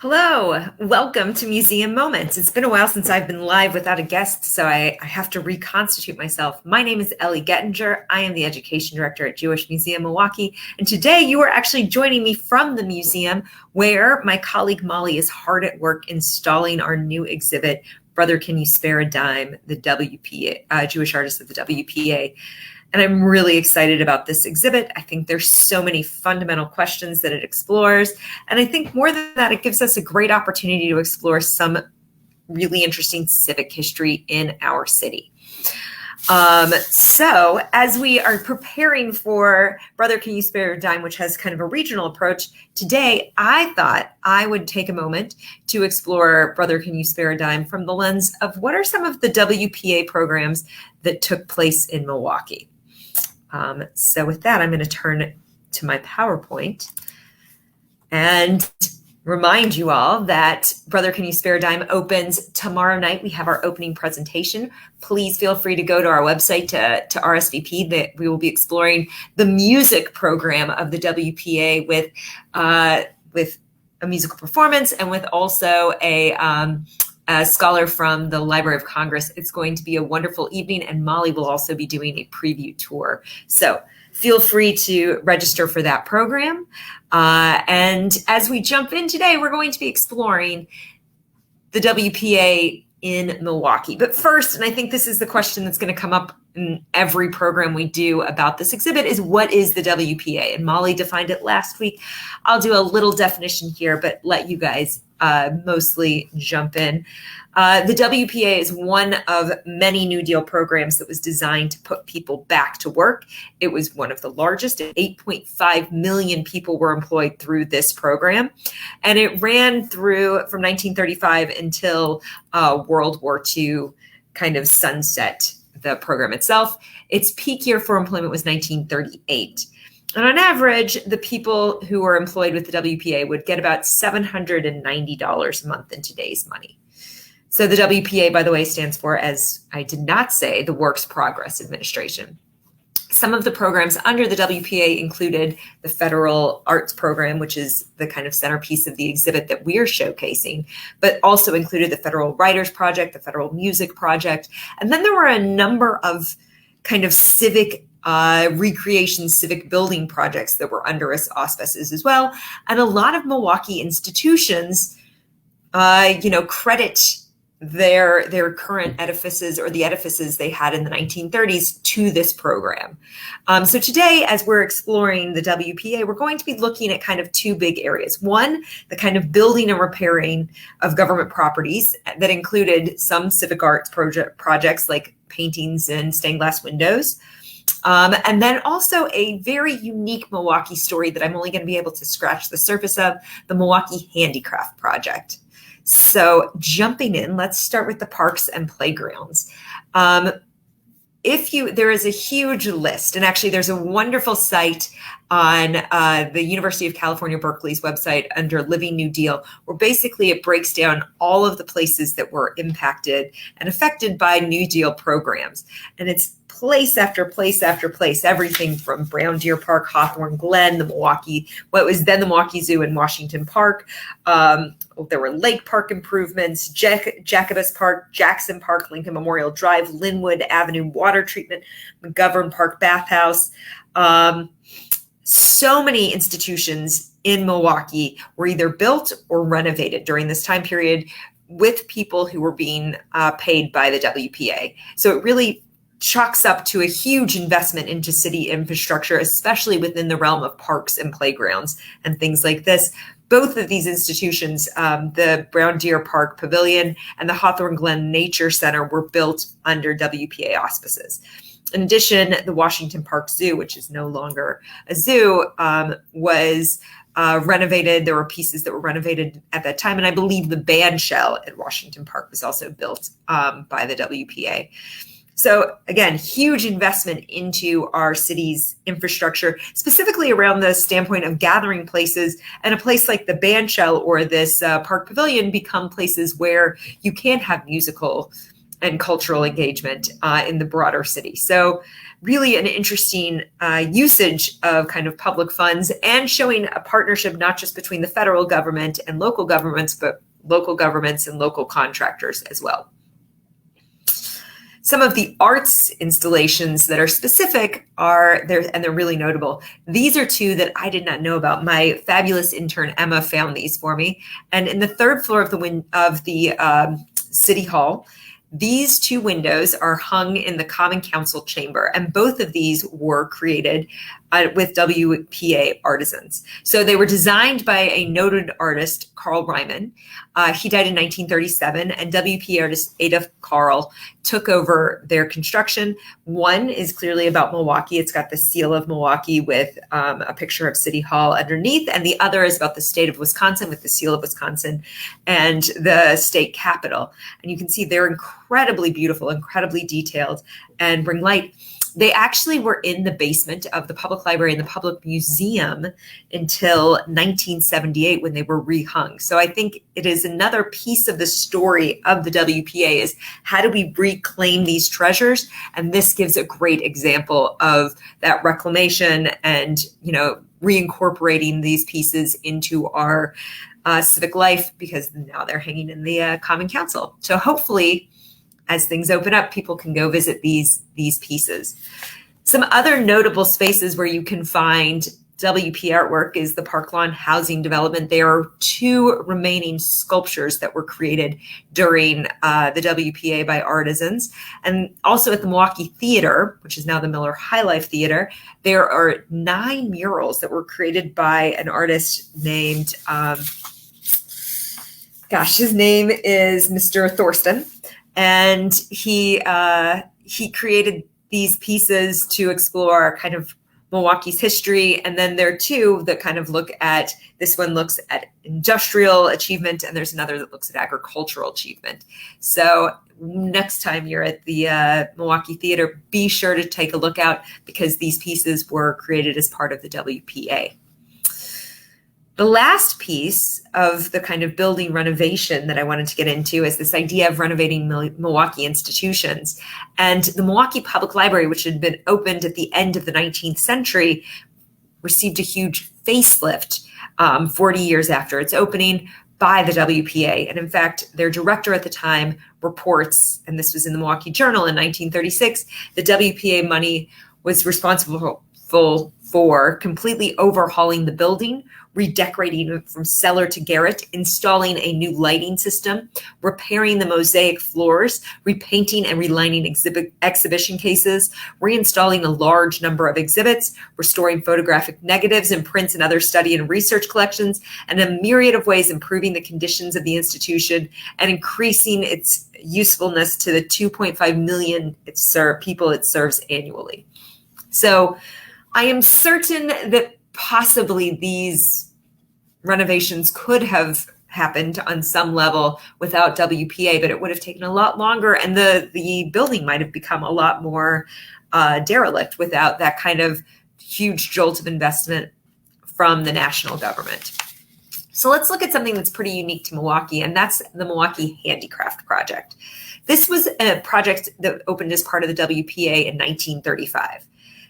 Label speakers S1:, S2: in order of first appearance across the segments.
S1: Hello, welcome to Museum Moments. It's been a while since I've been live without a guest, so I have to reconstitute myself. My name is Ellie Gettinger. I am the Education Director at Jewish Museum Milwaukee, and today you are actually joining me from the museum where my colleague Molly is hard at work installing our new exhibit, Brother, Can You Spare a Dime? The WPA, Jewish Artists of the WPA. And I'm really excited about this exhibit. I think there's so many fundamental questions that it explores. And I think more than that, it gives us a great opportunity to explore some really interesting civic history in our city. So as we are preparing for Brother, Can You Spare a Dime, which has kind of a regional approach, today I thought I would take a moment to explore Brother, Can You Spare a Dime from the lens of what are some of the WPA programs that took place in Milwaukee. So with that, I'm going to turn to my PowerPoint and remind you all that Brother, Can You Spare a Dime opens tomorrow night. We have our opening presentation. Please feel free to go to our website to RSVP. That we will be exploring the music program of the WPA with a musical performance and with also a scholar from the Library of Congress. It's going to be a wonderful evening, and Molly will also be doing a preview tour. So feel free to register for that program. And as we jump in today, we're going to be exploring the WPA in Milwaukee. But first, and I think this is the question that's going to come up in every program we do about this exhibit, is what is the WPA? And Molly defined it last week. I'll do a little definition here, but let you guys mostly jump in. The WPA is one of many New Deal programs that was designed to put people back to work. It was one of the largest. 8.5 million people were employed through this program. And it ran through from 1935 until World War II kind of sunset the program itself. Its peak year for employment was 1938. And on average, the people who were employed with the WPA would get about $790 a month in today's money. So the WPA, by the way, stands for, as I did not say, the Works Progress Administration. Some of the programs under the WPA included the Federal Arts Program, which is the kind of centerpiece of the exhibit that we're showcasing, but also included the Federal Writers Project, the Federal Music Project. And then there were a number of kind of civic recreation, civic building projects that were under its auspices as well. And a lot of Milwaukee institutions, credit their current edifices or the edifices they had in the 1930s to this program. So today, as we're exploring the WPA, we're going to be looking at kind of two big areas. One, the kind of building and repairing of government properties that included some civic arts projects like paintings and stained glass windows. And then also a very unique Milwaukee story that I'm only going to be able to scratch the surface of, the Milwaukee Handicraft Project. So jumping in, let's start with the parks and playgrounds. There is a huge list, and actually there's a wonderful site on the University of California, Berkeley's website under Living New Deal, where basically it breaks down all of the places that were impacted and affected by New Deal programs. And it's place after place after place, everything from Brown Deer Park, Hawthorne Glen, what was then the Milwaukee Zoo in Washington Park. There were Lake Park improvements, Jacobus Park, Jackson Park, Lincoln Memorial Drive, Linwood Avenue water treatment, McGovern Park bathhouse. So many institutions in Milwaukee were either built or renovated during this time period with people who were being paid by the WPA. So it really chalks up to a huge investment into city infrastructure, especially within the realm of parks and playgrounds and things like this. Both of these institutions, the Brown Deer Park Pavilion and the Hawthorne Glen Nature Center, were built under WPA auspices. In addition, the Washington Park Zoo, which is no longer a zoo, was renovated. There were pieces that were renovated at that time. And I believe the band shell at Washington Park was also built by the WPA. So again, huge investment into our city's infrastructure, specifically around the standpoint of gathering places, and a place like the band shell or this park pavilion become places where you can have musical and cultural engagement in the broader city. So really an interesting usage of kind of public funds and showing a partnership not just between the federal government and local governments, but local governments and local contractors as well. Some of the arts installations that are specific are there, and they're really notable. These are two that I did not know about. My fabulous intern Emma found these for me. And in the third floor of the City Hall, these two windows are hung in the Common Council chamber, and both of these were created with WPA artisans. So they were designed by a noted artist, Carl Ryman. He died in 1937, and WPA artist Ada Carl took over their construction. One is clearly about Milwaukee. It's got the seal of Milwaukee with a picture of City Hall underneath, and the other is about the state of Wisconsin with the seal of Wisconsin and the state capitol. And you can see they're incredibly beautiful, incredibly detailed, and bring light. They actually were in the basement of the public library and the public museum until 1978 when they were rehung. So I think it is another piece of the story of the WPA is how do we reclaim these treasures? And this gives a great example of that reclamation and, reincorporating these pieces into our civic life, because now they're hanging in the Common Council. So hopefully, as things open up, people can go visit these pieces. Some other notable spaces where you can find WP artwork is the Park Lawn Housing Development. There are two remaining sculptures that were created during the WPA by artisans. And also at the Milwaukee Theater, which is now the Miller High Life Theater, there are 9 murals that were created by an artist named, his name is Mr. Thorsten. And he created these pieces to explore kind of Milwaukee's history. And then there are two that kind of look at, this one looks at industrial achievement, and there's another that looks at agricultural achievement. So next time you're at the Milwaukee Theater, be sure to take a look out, because these pieces were created as part of the WPA. The last piece of the kind of building renovation that I wanted to get into is this idea of renovating Milwaukee institutions. And the Milwaukee Public Library, which had been opened at the end of the 19th century, received a huge facelift 40 years after its opening by the WPA. And in fact, their director at the time reports, and this was in the Milwaukee Journal in 1936, the WPA money was responsible for completely overhauling the building, redecorating it from cellar to garret, installing a new lighting system, repairing the mosaic floors, repainting and relining exhibition cases, reinstalling a large number of exhibits, restoring photographic negatives and prints and other study and research collections, and a myriad of ways improving the conditions of the institution and increasing its usefulness to the 2.5 million people it serves annually. So I am certain that possibly these renovations could have happened on some level without WPA, but it would have taken a lot longer, and the building might have become a lot more derelict without that kind of huge jolt of investment from the national government. So let's look at something that's pretty unique to Milwaukee, and that's the Milwaukee Handicraft Project. This was a project that opened as part of the WPA in 1935.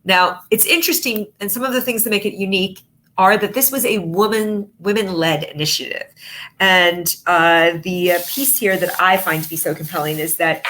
S1: Now, it's interesting, and some of the things that make it unique are that this was a women-led initiative. And the piece here that I find to be so compelling is that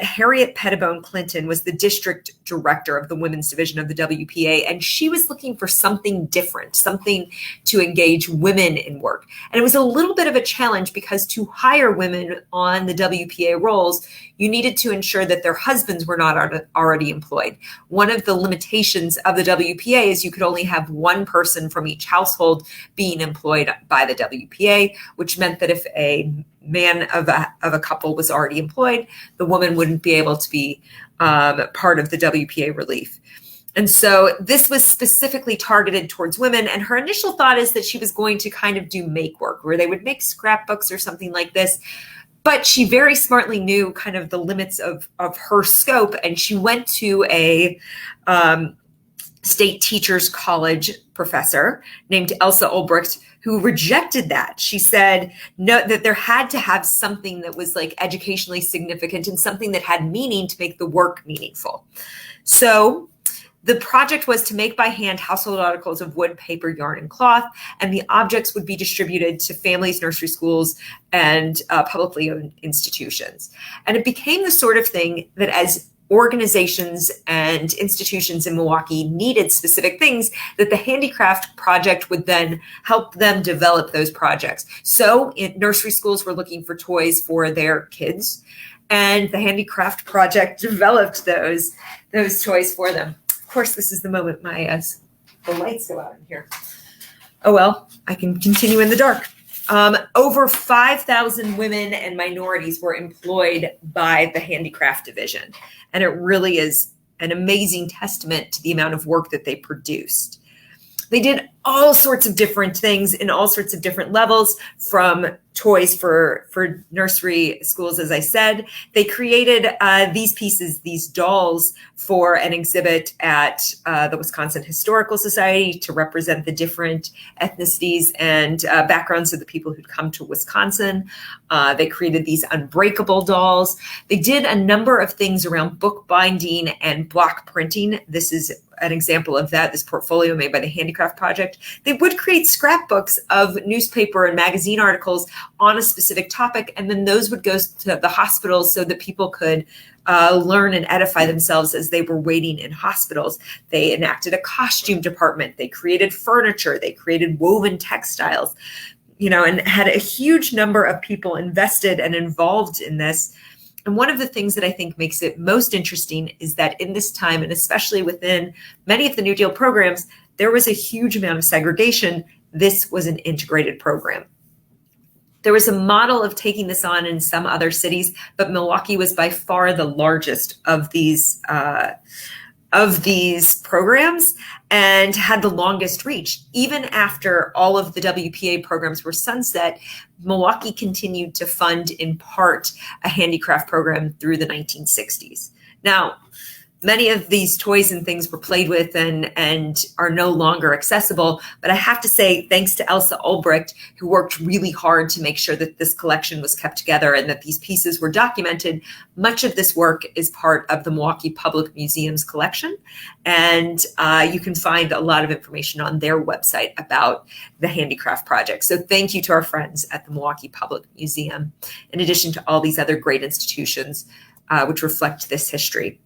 S1: Harriet Pettibone Clinton was the district director of the women's division of the WPA, and she was looking for something different, something to engage women in work. And it was a little bit of a challenge because to hire women on the WPA roles, you needed to ensure that their husbands were not already employed. One of the limitations of the WPA is you could only have one person from each household being employed by the WPA, which meant that if a man of a couple was already employed, the woman wouldn't be able to be part of the WPA relief. And so this was specifically targeted towards women. And her initial thought is that she was going to kind of do make work, where they would make scrapbooks or something like this. But she very smartly knew kind of the limits of her scope. And she went to a State Teachers College professor named Elsa Ulbricht, who rejected that. She said no, that there had to have something that was like educationally significant and something that had meaning to make the work meaningful. So the project was to make by hand household articles of wood, paper, yarn, and cloth, and the objects would be distributed to families, nursery schools, and publicly owned institutions. And it became the sort of thing that as organizations and institutions in Milwaukee needed specific things, that the Handicraft Project would then help them develop those projects. So nursery schools were looking for toys for their kids, and the Handicraft Project developed those toys for them. Of course, this is the moment the lights go out in here. Oh well, I can continue in the dark. Over 5,000 women and minorities were employed by the Handicraft Division, and it really is an amazing testament to the amount of work that they produced. They did all sorts of different things in all sorts of different levels, from toys for nursery schools, as I said. They created these pieces, these dolls, for an exhibit at the Wisconsin Historical Society to represent the different ethnicities and backgrounds of the people who'd come to Wisconsin. They created these unbreakable dolls. They did a number of things around bookbinding and block printing. This is an example of that, this portfolio made by the Handicraft Project. They would create scrapbooks of newspaper and magazine articles on a specific topic, and then those would go to the hospitals so that people could learn and edify themselves as they were waiting in hospitals. They enacted a costume department. They created furniture. They created woven textiles, and had a huge number of people invested and involved in this. And one of the things that I think makes it most interesting is that in this time, and especially within many of the New Deal programs, there was a huge amount of segregation. This was an integrated program. There was a model of taking this on in some other cities, but Milwaukee was by far the largest of these programs and had the longest reach. Even after all of the WPA programs were sunset, Milwaukee continued to fund in part a handicraft program through the 1960s. Now, many of these toys and things were played with and are no longer accessible. But I have to say, thanks to Elsa Ulbricht, who worked really hard to make sure that this collection was kept together and that these pieces were documented, much of this work is part of the Milwaukee Public Museum's collection. And you can find a lot of information on their website about the Handicraft Project. So thank you to our friends at the Milwaukee Public Museum, in addition to all these other great institutions which reflect this history.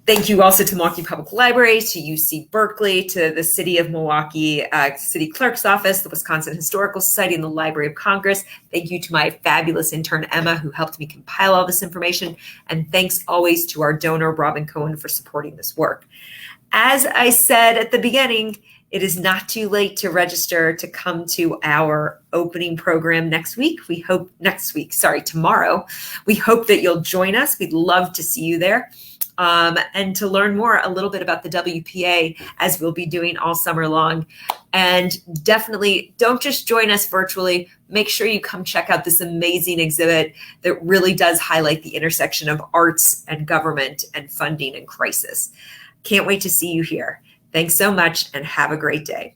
S1: Thank you also to Milwaukee Public Library, to UC Berkeley, to the City of Milwaukee City Clerk's Office, the Wisconsin Historical Society, and the Library of Congress. Thank you to my fabulous intern, Emma, who helped me compile all this information. And thanks always to our donor, Robin Cohen, for supporting this work. As I said at the beginning, it is not too late to register to come to our opening program tomorrow. We hope that you'll join us. We'd love to see you there. And to learn more a little bit about the WPA, as we'll be doing all summer long. And definitely don't just join us virtually. Make sure you come check out this amazing exhibit that really does highlight the intersection of arts and government and funding and crisis. Can't wait to see you here. Thanks so much and have a great day.